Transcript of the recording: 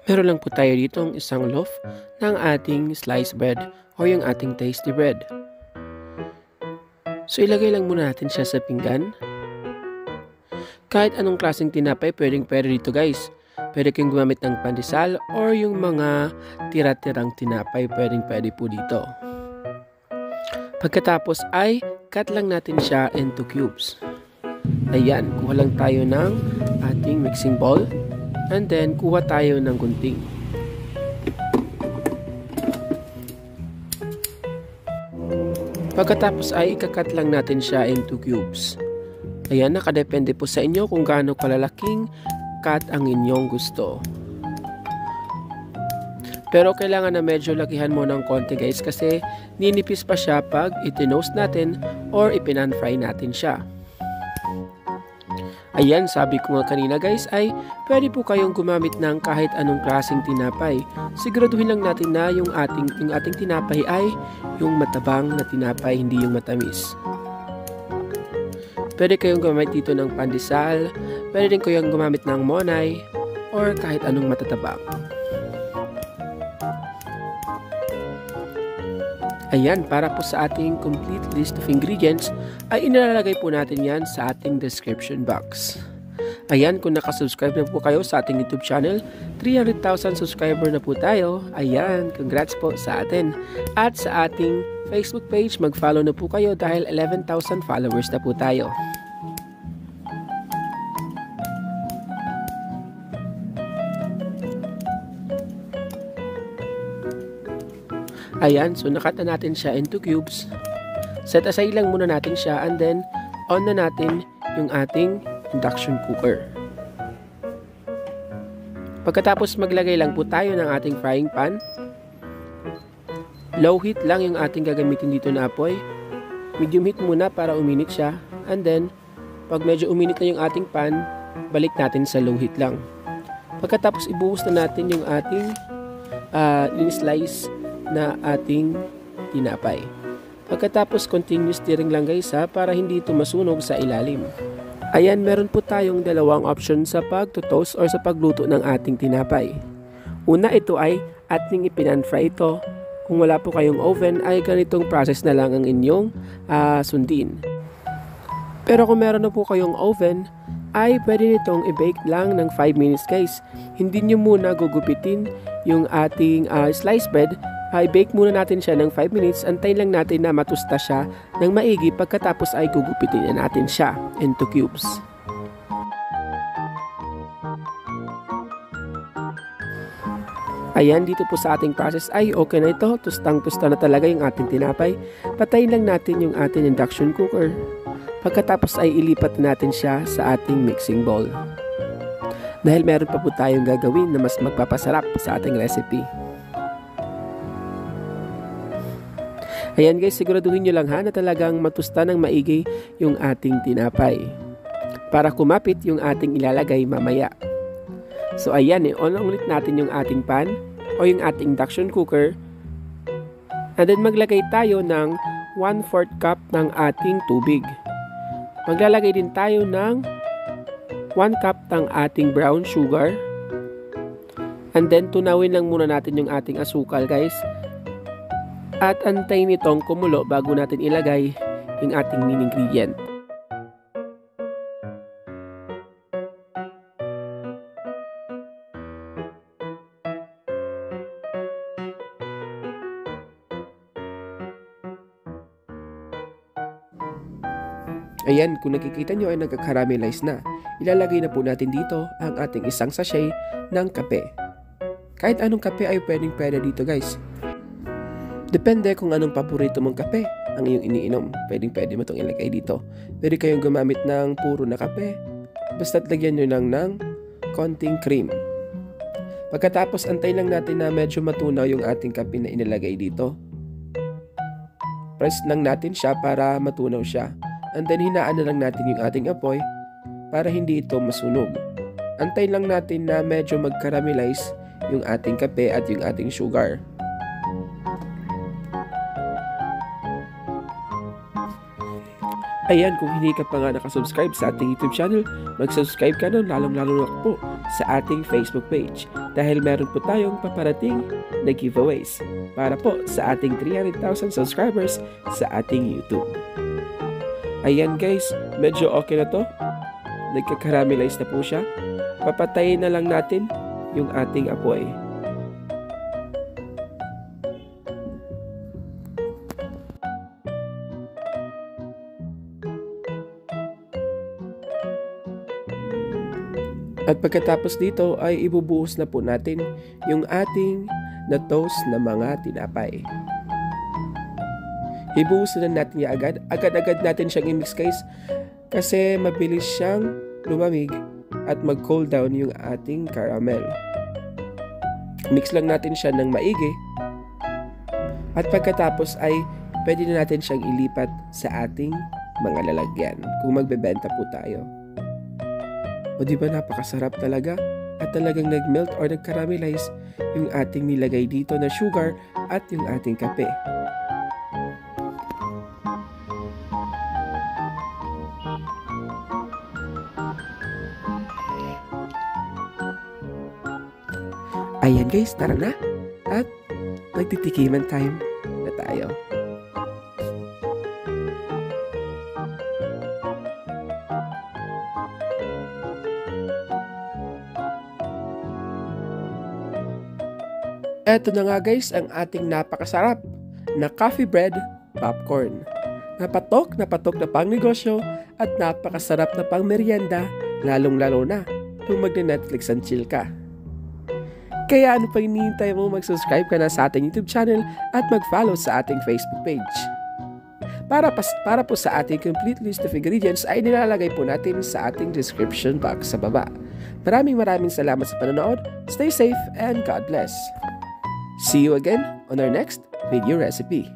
Meron lang po tayo dito ang isang loaf ng ating sliced bread o yung ating tasty bread. So ilagay lang muna natin siya sa pinggan. Kahit anong klaseng tinapay pwede dito guys. Pwede kayong gumamit ng pandesal or yung mga tira-tirang tinapay pwede po dito. Pagkatapos ay cut lang natin siya into cubes. Ayan, kuha lang tayo ng ating mixing bowl. And then, kuha tayo ng gunting. Pagkatapos ay ikakat lang natin siya into cubes. Ayan, nakadepende po sa inyo kung gaano kalalaking cut ang inyong gusto. Pero kailangan na medyo lakihan mo ng konti guys kasi ninipis pa siya pag itinoast natin or ipinan-fry natin siya. Ayan, sabi ko nga kanina guys ay pwede po kayong gumamit ng kahit anong klaseng tinapay. Siguraduhin lang natin na yung ating tinapay ay yung matabang na tinapay, hindi yung matamis. Pwede kayong gumamit dito ng pandesal, pwede din kayong gumamit ng monay, or kahit anong matatabang. Ayan, para po sa ating complete list of ingredients, ay inilalagay po natin yan sa ating description box. Ayan, kung nakasubscribe na po kayo sa ating YouTube channel, 300,000 subscriber na po tayo. Ayan, congrats po sa atin. At sa ating Facebook page, mag-follow na po kayo dahil 11,000 followers na po tayo. Ayan, so nakat na natin siya into cubes. Set aside lang muna natin siya and then on na natin yung ating induction cooker. Pagkatapos maglagay lang po tayo ng ating frying pan. Low heat lang yung ating gagamitin dito na apoy. Medium heat muna para uminit siya. And then, pag medyo uminit na yung ating pan, balik natin sa low heat lang. Pagkatapos ibuhos na natin yung ating in-slice na ating tinapay. Pagkatapos continuous stirring lang guys para hindi ito masunog sa ilalim. Ayan, meron po tayong dalawang option sa pag-toast or sa pagluto ng ating tinapay. Una, ito ay ating ipinan-fry ito. Kung wala po kayong oven ay ganitong process na lang ang inyong sundin. Pero kung meron na po kayong oven ay pwede nitong i-bake lang ng 5 minutes guys. Hindi nyo muna gugupitin yung ating sliced bread. I-bake muna natin siya ng 5 minutes. Antayin lang natin na matusta siya ng maigi. Pagkatapos ay gugupitin na natin siya into cubes. Ayan, dito po sa ating process ay okay na ito. Tustang-tusta na talaga yung ating tinapay. Patayin lang natin yung ating induction cooker. Pagkatapos ay ilipat natin siya sa ating mixing bowl. Dahil meron pa po tayong gagawin na mas magpapasarap sa ating recipe. Ayan guys, siguraduhin nyo lang na talagang matusta ng maigi yung ating tinapay. Para kumapit yung ating ilalagay mamaya. So ayan, on ulit natin yung ating pan o yung ating induction cooker. And then maglagay tayo ng 1/4 cup ng ating tubig. Maglalagay din tayo ng 1 cup ng ating brown sugar. And then tunawin lang muna natin yung ating asukal guys. At antayin itong kumulo bago natin ilagay yung ating main ingredient. Ayan, kung nakikita nyo ay nagka-caramelize na. Ilalagay na po natin dito ang ating isang sachet ng kape. Kahit anong kape ay pwede dito guys. Depende kung anong paborito mong kape ang iyong iniinom. Pwede mo itong ilagay dito. Pwede kayong gumamit ng puro na kape. Basta't lagyan nyo lang ng konting cream. Pagkatapos antay lang natin na medyo matunaw yung ating kape na inilagay dito. Press lang natin siya para matunaw siya. And then hinaan na lang natin yung ating apoy para hindi ito masunog. Antay lang natin na medyo mag-caramelize yung ating kape at yung ating sugar. Ayan, kung hindi ka pa nga nakasubscribe sa ating YouTube channel, mag-subscribe ka na, lalong-lalo na po sa ating Facebook page dahil meron po tayong paparating na giveaways para po sa ating 300,000 subscribers sa ating YouTube. Ayan guys, medyo okay na to. Nagka-caramelize na po siya. Papatayin na lang natin yung ating apoy. At pagkatapos dito ay ibubuhos na po natin yung ating na-toast na mga tinapay. Ibuhos na natin yung agad. Agad-agad natin siyang i-mix guys kasi mabilis siyang lumamig at mag-cool down yung ating caramel. Mix lang natin siya ng maigi. At pagkatapos ay pwede na natin siyang ilipat sa ating mga lalagyan kung magbebenta po tayo. O diba napakasarap talaga at talagang nag-melt or nag-caramelize yung ating nilagay dito na sugar at yung ating kape. Ayan guys, tara na at magtitikiman time na tayo. Eto na nga guys ang ating napakasarap na coffee bread popcorn. Napatok na pangnegosyo at napakasarap na pang merienda, lalong-lalo na kung magne-Netflix and chill ka. Kaya ano pa hinihintay mo, mag-subscribe ka na sa ating YouTube channel at mag-follow sa ating Facebook page. Para po sa ating complete list of ingredients ay nilalagay po natin sa ating description box sa baba. Maraming salamat sa panonood. Stay safe and God bless. See you again on our next video recipe.